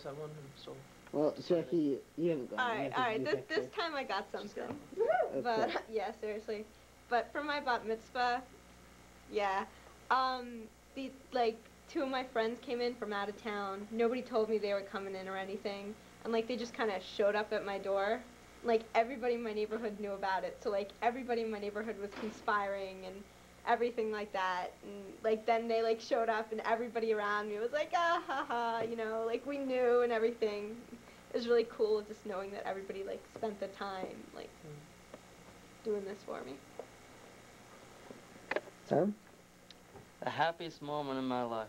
guys have one? I'm still Well, deciding. Jackie, you haven't gone. Alright, this time I got something. But, yeah, seriously. But for my bat mitzvah, yeah, like, two of my friends came in from out of town. Nobody told me they were coming in or anything. And, like, they just kind of showed up at my door. Like, everybody in my neighborhood knew about it. So, like, everybody in my neighborhood was conspiring and everything like that. And, like, then they, like, showed up and everybody around me was like, ah, ha, ha, you know, like, we knew and everything. It was really cool just knowing that everybody, like, spent the time, like, doing this for me. Tom? The happiest moment in my life.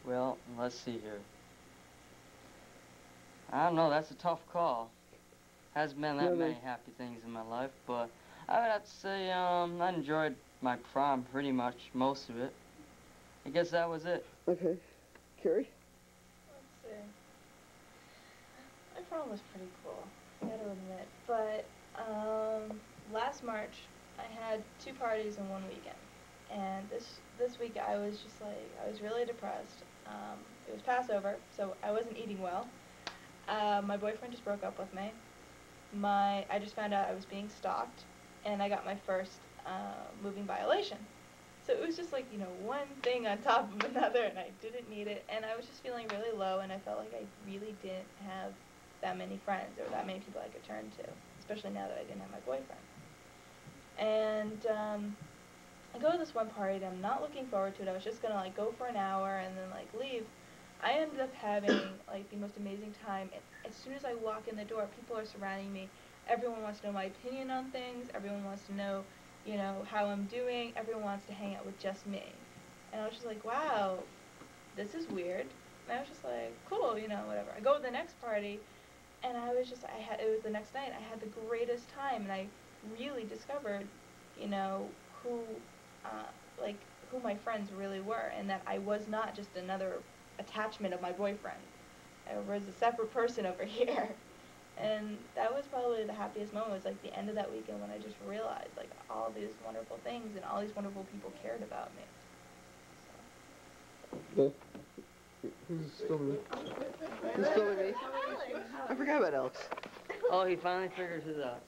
Well, let's see here. I don't know, that's a tough call. Hasn't been that many happy things in my life, but I would have to say I enjoyed my prom pretty much, most of it. I guess that was it. Okay. Carrie? Let's see. My prom was pretty cool, I gotta admit. But last March, I had 2 parties in one weekend. And this week I was just like, I was really depressed. It was Passover, so I wasn't eating well. My boyfriend just broke up with me. I just found out I was being stalked, and I got my first moving violation. So it was just like, you know, one thing on top of another, and I didn't need it. And I was just feeling really low, and I felt like I really didn't have that many friends or that many people I could turn to, especially now that I didn't have my boyfriend. And I go to this one party that I'm not looking forward to it. I was just gonna like go for an hour and then like leave. I ended up having like the most amazing time. And as soon as I walk in the door, people are surrounding me. Everyone wants to know my opinion on things. Everyone wants to know, you know, how I'm doing. Everyone wants to hang out with just me. And I was just like, wow, this is weird. And I was just like, cool, you know, whatever. I go to the next party, and I was just, it was the next night. I had the greatest time, and I really discovered, you know, who my friends really were, and that I was not just another attachment of my boyfriend. I was a separate person over here. And that was probably the happiest moment, was like the end of that weekend when I just realized like all these wonderful things and all these wonderful people cared about me. So. Who's still me? Who's still me? I forgot about Alex. Oh, he finally figures it out.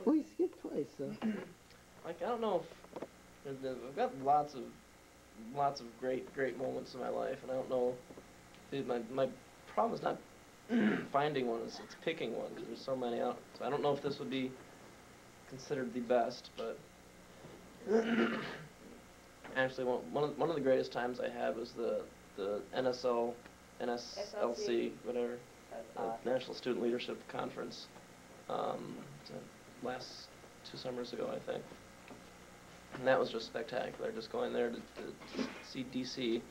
Well, he skipped twice, so. Like, I don't know if I've got lots of great moments in my life, and I don't know. My problem is not finding one; it's picking one, because there's so many out. So I don't know if this would be considered the best, but actually, one of the greatest times I had was the NSLC, whatever, National Student Leadership Conference. Last 2 summers ago, I think. And that was just spectacular, just going there to see D.C.,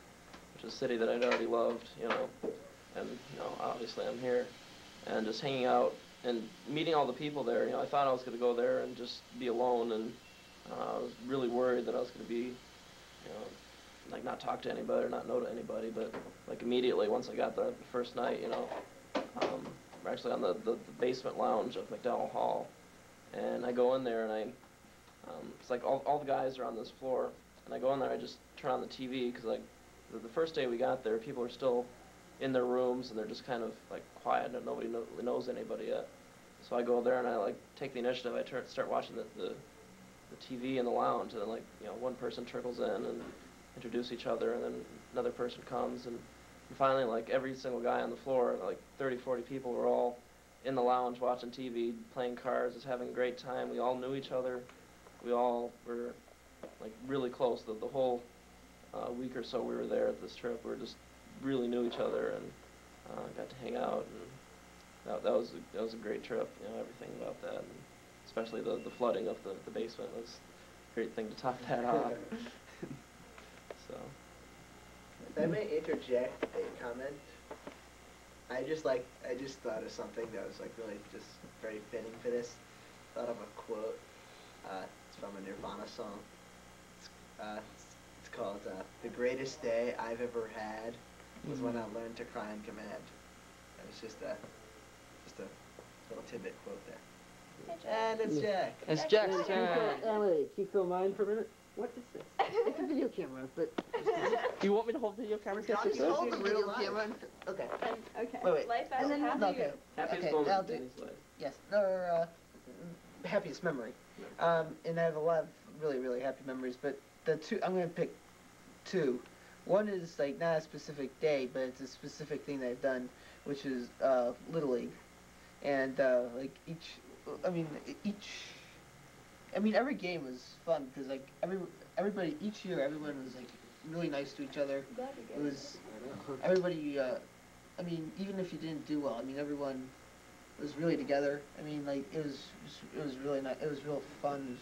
which is a city that I'd already loved, you know, and, you know, obviously I'm here, and just hanging out and meeting all the people there. You know, I thought I was going to go there and just be alone, and I was really worried that I was going to be, you know, like not talk to anybody or not know to anybody, but like immediately once I got there the first night, you know, we're actually on the basement lounge of McDowell Hall, and I go in there and it's like all the guys are on this floor, and I go in there, I just turn on the TV, because like the first day we got there, people are still in their rooms, and they're just kind of like quiet, and nobody knows anybody yet. So I go there and I like take the initiative, I start watching the TV in the lounge, and then like, you know, one person trickles in and introduce each other, and then another person comes, and finally like every single guy on the floor, like 30, 40 people, were all in the lounge watching TV, playing cards, just having a great time. We all knew each other. We all were like really close. The whole week or so we were there at this trip, we just really knew each other, and got to hang out, and that was a great trip. You know, everything about that, and especially the flooding of the basement was a great thing to top that off. So. If I may interject a comment, I just thought of something that was like really just very fitting for this. Thought of a quote. It's from a Nirvana song. It's called "The greatest day I've ever had was when I learned to cry on command." It was just a little tidbit quote there. And it's Jack. It's Jack's turn. Wait, can you fill mine for a minute? What is this? It's a video camera, but do you want me to hold the video camera? Johnny's Yes, holding it's a the video video camera. Okay. Okay. Wait, wait. Life as And then happy. Okay. Happiest Okay, moment I'll in do- Denny's life. Yes. No, happiest memory. And I have a lot of really, really happy memories, but the two, I'm gonna pick two. One is like not a specific day, but it's a specific thing that I've done, which is Little League. And like every game was fun because like everybody each year everyone was like really nice to each other. I'm glad you It was everybody. Even if you didn't do well, everyone was really together. It was really nice. It was real fun.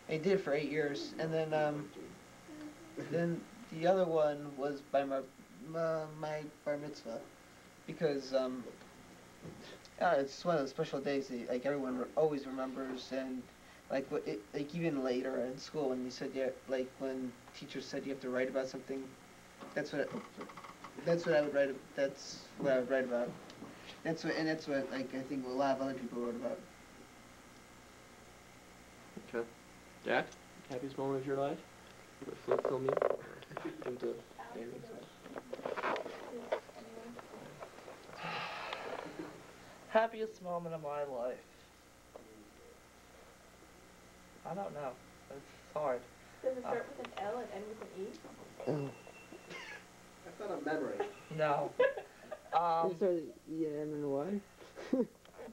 I did it for 8 years, and then the other one was by my bar mitzvah, because it's one of those special days that like everyone always remembers, and like even later in school when you said when teachers said you have to write about something, that's what I would write. That's what I would write about. That's what like I think a lot of other people wrote about. Okay. Jack, happiest moment of your life? Film you? Come to Danny's life. Happiest moment of my life. I don't know. It's hard. Does it start with an L and end with an E? I thought a memory. No. Yeah, I don't know why.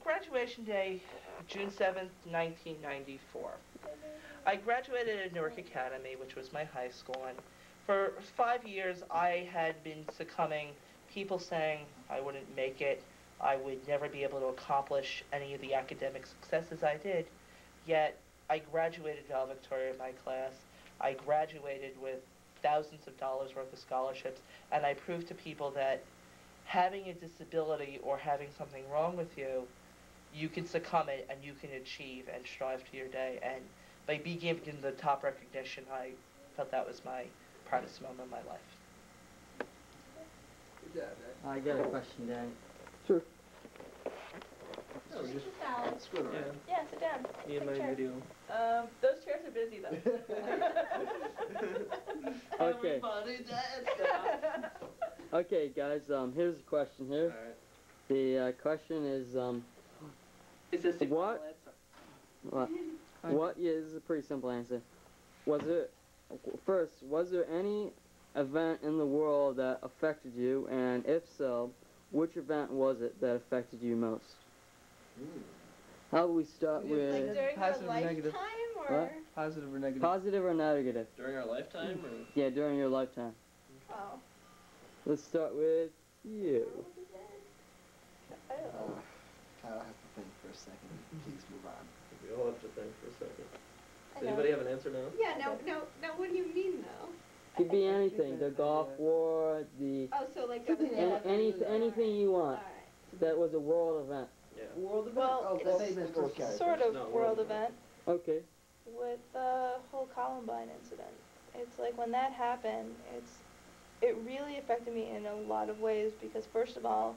Graduation day, June 7th, 1994. I graduated at Newark Academy, which was my high school, and for 5 years I had been succumbing, people saying I wouldn't make it, I would never be able to accomplish any of the academic successes I did, yet I graduated valedictorian in my class. I graduated with thousands of dollars worth of scholarships, and I proved to people that having a disability or having something wrong with you, you can succumb it and you can achieve and strive to your day. And by being given the top recognition, I felt that was my proudest moment of my life. Good job, man. I got a question, Danny. Sure. No, just Sit down. screw around. Yeah, sit down. Me and my Take a chair. video. Those chairs are busy though. Okay. Everybody dance now. Okay, guys. Here's a question here. Alright. The question is Is this What? What? Yeah, this is a pretty simple answer. Was there any event in the world that affected you, and if so, which event was it that affected you most? How about we start Like with during your Positive or negative? lifetime, or? What? Positive or negative? positive or negative? During our lifetime, or? Yeah, during your lifetime. Oh. Let's start with you. I don't know. I'll have to think for a second. Please move on. We all have to think for a second. I Does know. anybody have an answer now? Yeah, no, what do you mean though? Could be anything. The Gulf War, the Oh, so like that was anything you want. Alright. That was a world event. Yeah. World event? Well, Oh, it's that's even sports characters. sort of No, world world event Okay. with the whole Columbine incident. It's like when that happened, it really affected me in a lot of ways because first of all,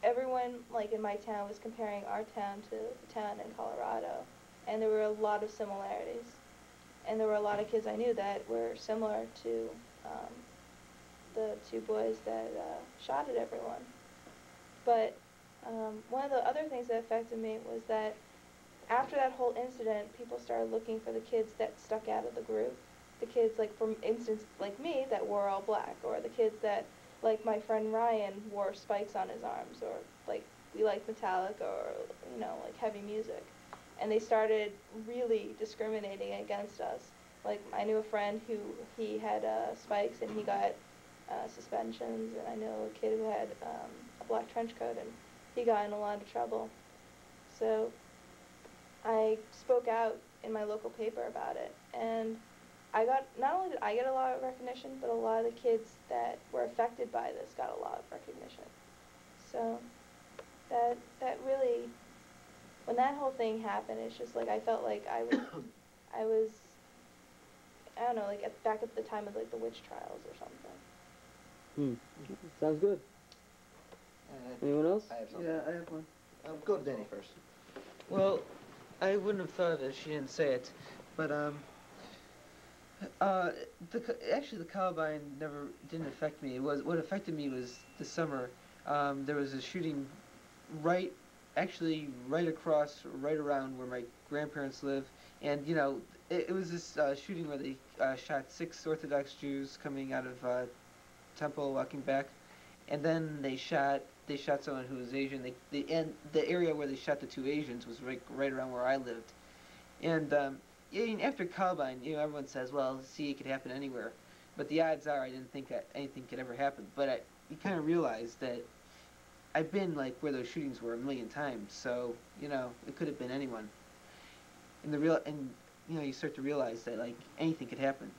everyone like in my town was comparing our town to the town in Colorado, and there were a lot of similarities. And there were a lot of kids I knew that were similar to the two boys that shot at everyone. But one of the other things that affected me was that after that whole incident, people started looking for the kids that stuck out of the group. The kids, like for instance, like me, that wore all black, or the kids that, like my friend Ryan, wore spikes on his arms, or like we liked Metallica, or like heavy music. And they started really discriminating against us. Like I knew a friend who he had spikes and he got suspensions, and I know a kid who had a black trench coat and he got in a lot of trouble. So I spoke out in my local paper about it, and not only did I get a lot of recognition, but a lot of the kids that were affected by this got a lot of recognition. So that really, when that whole thing happened, it's just like I felt like I was I don't know, like back at the time of like the witch trials or something. Sounds good. Anyone else? I have something. Yeah, I have one. Go to Danny first. Well, I wouldn't have thought of it if she didn't say it, but Actually, the Columbine never didn't affect me. It was what affected me was the summer. There was a shooting right, actually right across, right around where my grandparents live, and it was this shooting where they shot 6 Orthodox Jews coming out of temple walking back, and then they shot someone who was Asian. And the area where they shot the 2 Asians was right around where I lived, and yeah, after Columbine, everyone says, well, see, it could happen anywhere. But the odds are I didn't think that anything could ever happen. But you kind of realize that I've been, like, where those shootings were a million times. So, it could have been anyone. And you start to realize that, like, anything could happen.